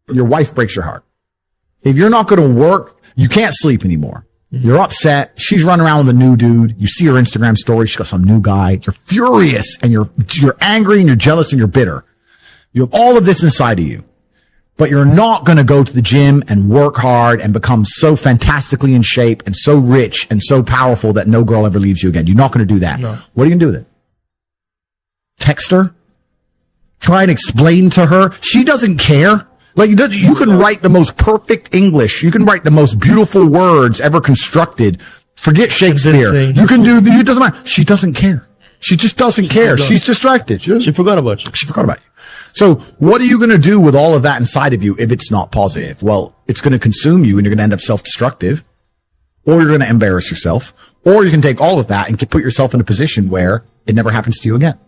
your wife breaks your heart. If you're not going to work, you can't sleep anymore. You're upset. She's running around with a new dude. You see her Instagram story. She got some new guy. You're furious and you're angry and you're jealous and you're bitter. You have all of this inside of you, but you're not going to go to the gym and work hard and become so fantastically in shape and so rich and so powerful that no girl ever leaves you again. You're not going to do that. No. What are you going to do with it? Text her? Try and explain to her? She doesn't care. Like, you can write the most perfect English. You can write the most beautiful words ever constructed. Forget Shakespeare. You can do, it doesn't matter. She doesn't care. She just doesn't care. She's distracted. She forgot about you. She forgot about you. So what are you going to do with all of that inside of you if it's not positive? Well, it's going to consume you and you're going to end up self-destructive, or you're going to embarrass yourself, or you can take all of that and put yourself in a position where it never happens to you again.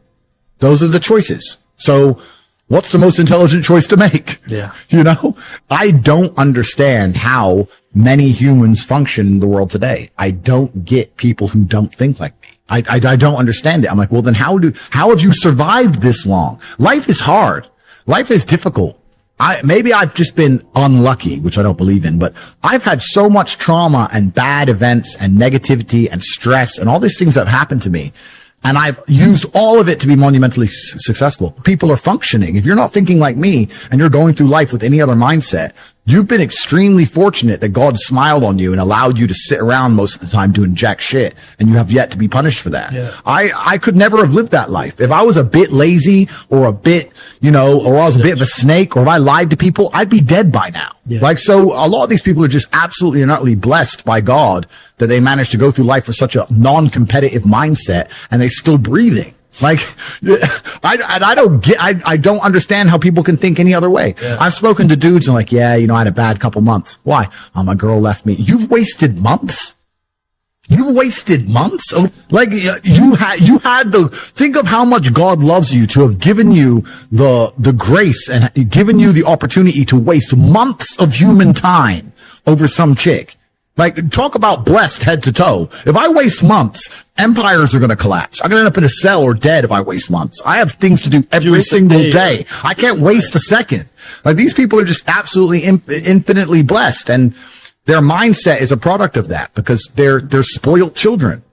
Those are the choices. So what's the most intelligent choice to make? Yeah. You know, I don't understand how many humans function in the world today. I don't get people who don't think like me. I don't understand it. I'm like, well, then how have you survived this long? Life is hard. Life is difficult. Maybe I've just been unlucky, which I don't believe in, but I've had so much trauma and bad events and negativity and stress and all these things that have happened to me. And I've used all of it to be monumentally successful. People are functioning. If you're not thinking like me and you're going through life with any other mindset, you've been extremely fortunate that God smiled on you and allowed you to sit around most of the time doing jack shit. And you have yet to be punished for that. Yeah. I could never have lived that life. If I was a bit lazy or a bit, or I was a bit of a snake, or if I lied to people, I'd be dead by now. Yeah. Like, so a lot of these people are just absolutely and utterly blessed by God that they managed to go through life with such a non-competitive mindset and they're still breathing. Like, I don't understand how people can think any other way. Yeah. I've spoken to dudes and like, yeah, I had a bad couple months. Why? My girl left me. You've wasted months. You wasted months. Like, think of how much God loves you to have given you the grace and given you the opportunity to waste months of human time over some chick. Like, talk about blessed head to toe. If I waste months, empires are going to collapse. I'm going to end up in a cell or dead if I waste months. I have things to do every single day. I can't waste a second. Like, these people are just absolutely infinitely blessed. And their mindset is a product of that because they're spoiled children.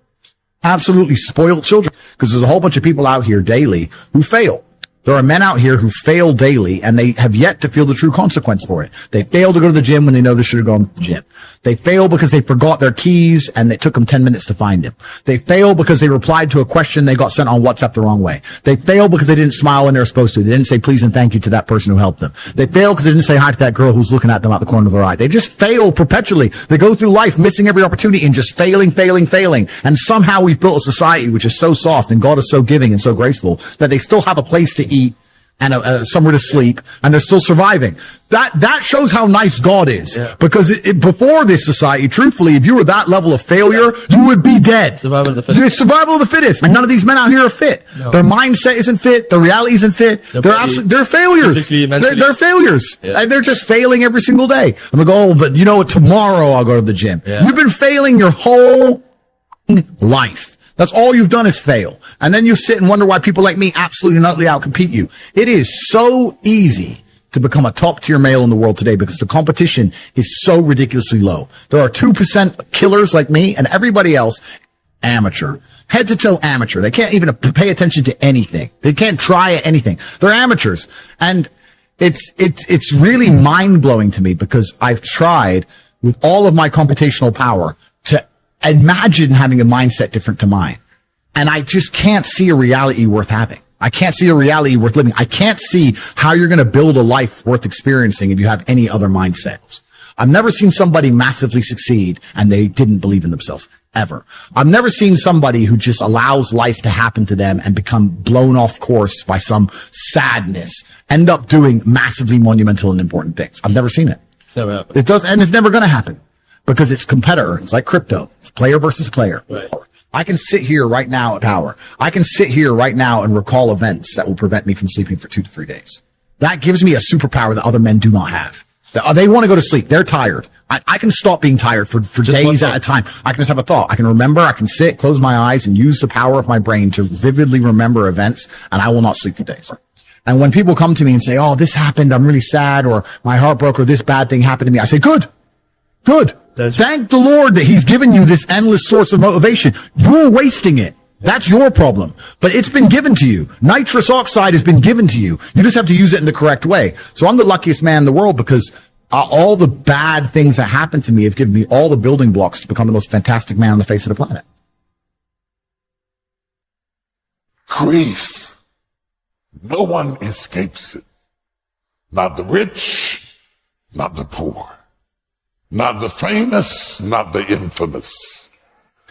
Absolutely spoiled children. Because there's a whole bunch of people out here daily who fail. There are men out here who fail daily and they have yet to feel the true consequence for it. They fail to go to the gym when they know they should have gone to the gym. They fail because they forgot their keys and it took them 10 minutes to find them. They fail because they replied to a question they got sent on WhatsApp the wrong way. They fail because they didn't smile when they were supposed to. They didn't say please and thank you to that person who helped them. They fail because they didn't say hi to that girl who's looking at them out the corner of their eye. They just fail perpetually. They go through life missing every opportunity and just failing. And somehow we've built a society which is so soft and God is so giving and so graceful that they still have a place to eat and somewhere to sleep, and they're still surviving. That shows how nice God is. Yeah. Because before this society, truthfully, if you were that level of failure, you would be dead. Survival of the fittest. You're survival of the fittest. And none of these men out here are fit. No. Their mindset isn't fit. Their reality isn't fit. They're failures. They're failures. Yeah. And they're just failing every single day. And they go, oh, but tomorrow I'll go to the gym. Yeah. You've been failing your whole life. That's all you've done is fail. And then you sit and wonder why people like me absolutely and utterly outcompete you. It is so easy to become a top tier male in the world today because the competition is so ridiculously low. There are 2% killers like me and everybody else amateur, head to toe amateur. They can't even pay attention to anything. They can't try anything. They're amateurs. And it's really mind blowing to me because I've tried with all of my computational power to imagine having a mindset different to mine. And I just can't see a reality worth having. I can't see a reality worth living. I can't see how you're going to build a life worth experiencing if you have any other mindset. I've never seen somebody massively succeed and they didn't believe in themselves. Ever. I've never seen somebody who just allows life to happen to them and become blown off course by some sadness, end up doing massively monumental and important things. I've never seen it. It's never happened. It does, and it's never going to happen. Because it's competitor. It's like crypto. It's player versus player. Right. I can sit here right now at power. I can sit here right now and recall events that will prevent me from sleeping for 2 to 3 days. That gives me a superpower that other men do not have. They want to go to sleep. They're tired. I can stop being tired for days at a time. I can just have a thought. I can remember. I can sit, close my eyes, and use the power of my brain to vividly remember events, and I will not sleep for days. And when people come to me and say, oh, this happened, I'm really sad, or my heart broke, or this bad thing happened to me, I say, good. Thank the Lord that he's given you this endless source of motivation. You're wasting it. That's your problem. But it's been given to you. Nitrous oxide has been given to you. You just have to use it in the correct way. So I'm the luckiest man in the world because all the bad things that happened to me have given me all the building blocks to become the most fantastic man on the face of the planet. Grief. No one escapes it. Not the rich, not the poor, not the famous, not the infamous.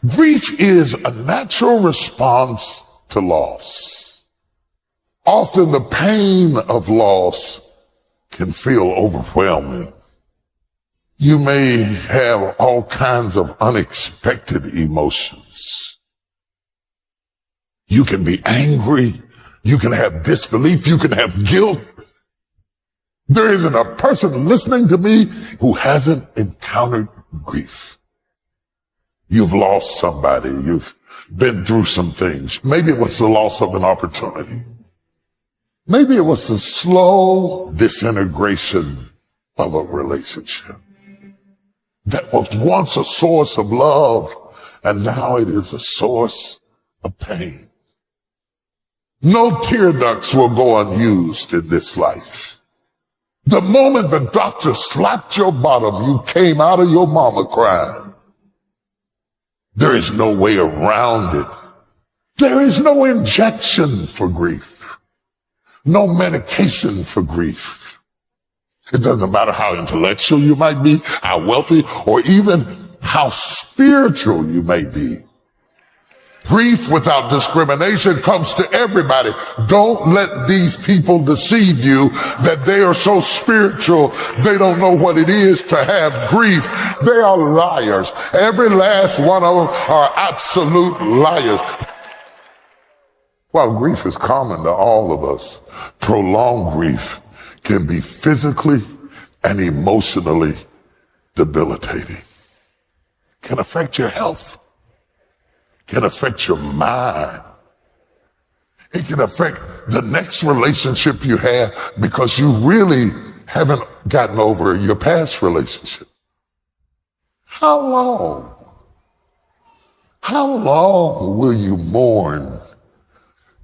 Grief is a natural response to loss. Often the pain of loss can feel overwhelming. You may have all kinds of unexpected emotions. You can be angry. You can have disbelief. You can have guilt. There isn't a person listening to me who hasn't encountered grief. You've lost somebody. You've been through some things. Maybe it was the loss of an opportunity. Maybe it was the slow disintegration of a relationship that was once a source of love, and now it is a source of pain. No tear ducts will go unused in this life. The moment the doctor slapped your bottom, you came out of your mama crying. There is no way around it. There is no injection for grief. No medication for grief. It doesn't matter how intellectual you might be, how wealthy, or even how spiritual you may be. Grief without discrimination comes to everybody. Don't let these people deceive you that they are so spiritual they don't know what it is to have grief. They are liars. Every last one of them are absolute liars. While grief is common to all of us, prolonged grief can be physically and emotionally debilitating. Can affect your health. Can affect your mind. It can affect the next relationship you have because you really haven't gotten over your past relationship. How long? How long will you mourn?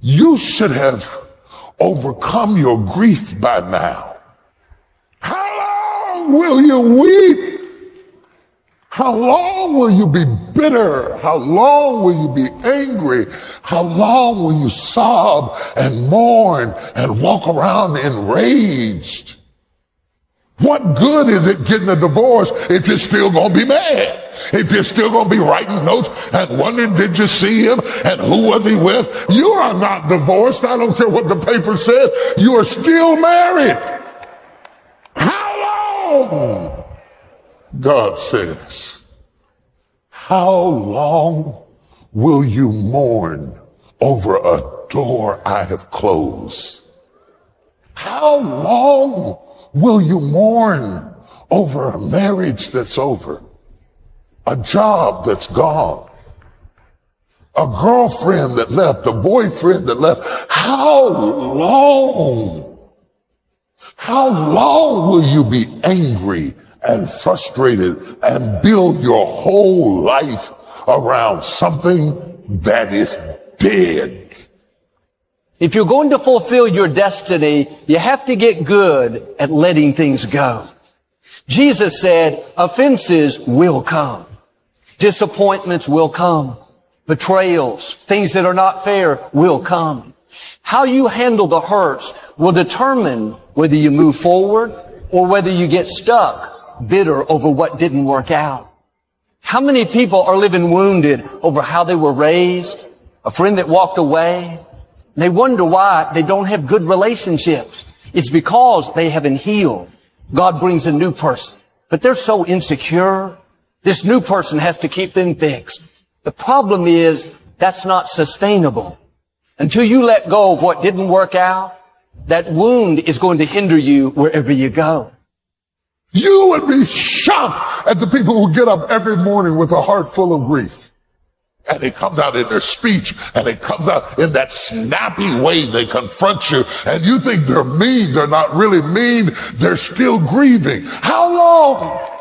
You should have overcome your grief by now. How long will you weep? How long will you be bitter? How long will you be angry? How long will you sob and mourn and walk around enraged? What good is it getting a divorce if you're still going to be mad? If you're still going to be writing notes and wondering, did you see him? And who was he with? You are not divorced. I don't care what the paper says. You are still married. How long? God says, how long will you mourn over a door I have closed? How long will you mourn over a marriage that's over? A job that's gone? A girlfriend that left? A boyfriend that left? How long? How long will you be angry and frustrated and build your whole life around something that is dead? If you're going to fulfill your destiny, you have to get good at letting things go. Jesus said, offenses will come. Disappointments will come. Betrayals, things that are not fair will come. How you handle the hurts will determine whether you move forward or whether you get stuck, bitter over what didn't work out. How many people are living wounded over how they were raised? A friend that walked away. They wonder why they don't have good relationships. It's because they haven't healed. God brings a new person, but they're so insecure. This new person has to keep them fixed. The problem is that's not sustainable. Until you let go of what didn't work out, that wound is going to hinder you wherever you go. You would be shocked at the people who get up every morning with a heart full of grief. And it comes out in their speech, and it comes out in that snappy way they confront you. And you think they're mean. They're not really mean. They're still grieving. How long?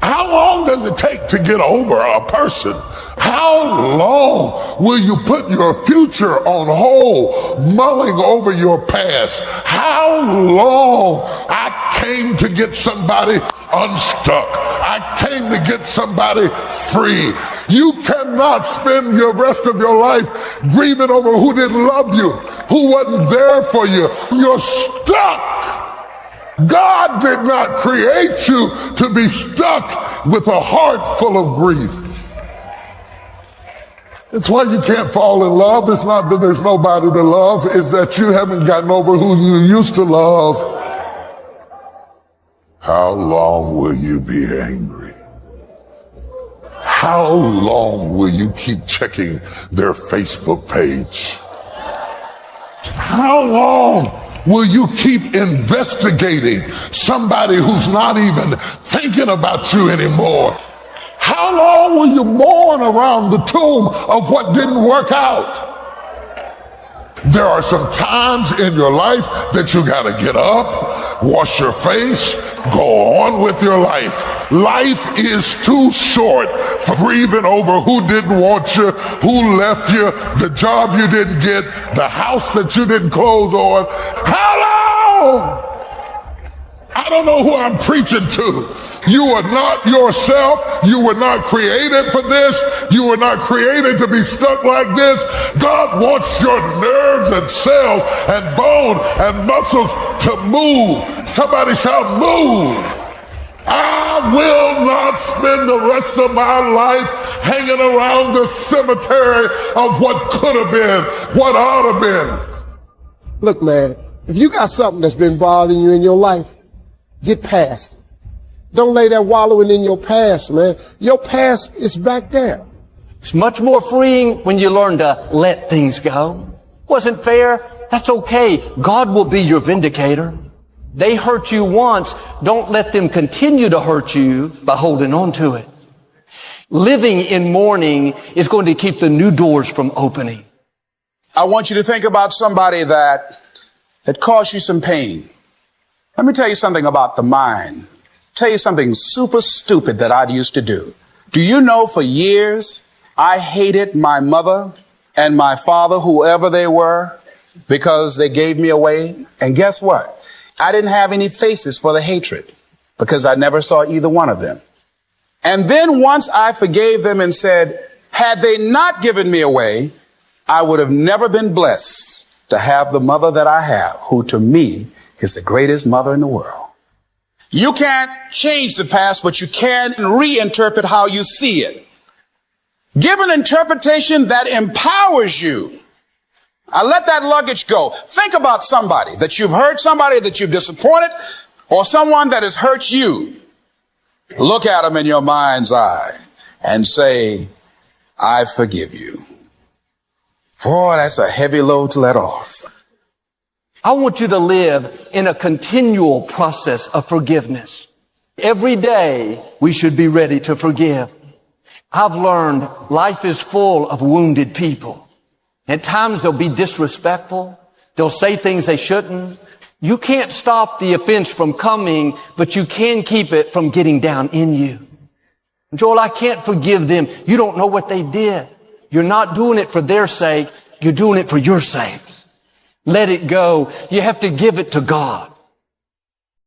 How long does it take to get over a person? How long will you put your future on hold, mulling over your past? How long? I came to get somebody unstuck. I came to get somebody free. You cannot spend the rest of your life grieving over who didn't love you, who wasn't there for you. You're stuck. God did not create you to be stuck with a heart full of grief. It's why you can't fall in love. It's not that there's nobody to love. It's that you haven't gotten over who you used to love. How long will you be angry? How long will you keep checking their Facebook page? How long will you keep investigating somebody who's not even thinking about you anymore? How long will you mourn around the tomb of what didn't work out? There are some times in your life that you gotta get up, wash your face, go on with your life. Life is too short for grieving over who didn't want you, who left you, the job you didn't get, the house that you didn't close on. How long? I don't know who I'm preaching to. You are not yourself. You were not created for this. You were not created to be stuck like this. God wants your nerves and cells and bone and muscles to move. Somebody shout, move. I will not spend the rest of my life hanging around the cemetery of what could have been, what ought to have been. Look, man, if you got something that's been bothering you in your life, get past it. Don't lay there wallowing in your past, man. Your past is back there. It's much more freeing when you learn to let things go. Wasn't fair? That's okay. God will be your vindicator. They hurt you once. Don't let them continue to hurt you by holding on to it. Living in mourning is going to keep the new doors from opening. I want you to think about somebody that caused you some pain. Let me tell you something about the mind. Tell you something super stupid that I used to do. Do you know for years I hated my mother and my father, whoever they were, because they gave me away? And guess what? I didn't have any faces for the hatred because I never saw either one of them. And then once I forgave them and said, had they not given me away, I would have never been blessed to have the mother that I have, who to me is the greatest mother in the world. You can't change the past, but you can reinterpret how you see it. Give an interpretation that empowers you. I let that luggage go. Think about somebody that you've hurt, somebody that you've disappointed, or someone that has hurt you. Look at them in your mind's eye and say, I forgive you. Boy, that's a heavy load to let off. I want you to live in a continual process of forgiveness. Every day we should be ready to forgive. I've learned life is full of wounded people. At times they'll be disrespectful. They'll say things they shouldn't. You can't stop the offense from coming, but you can keep it from getting down in you. Joel, I can't forgive them. You don't know what they did. You're not doing it for their sake. You're doing it for your sake. Let it go. You have to give it to God.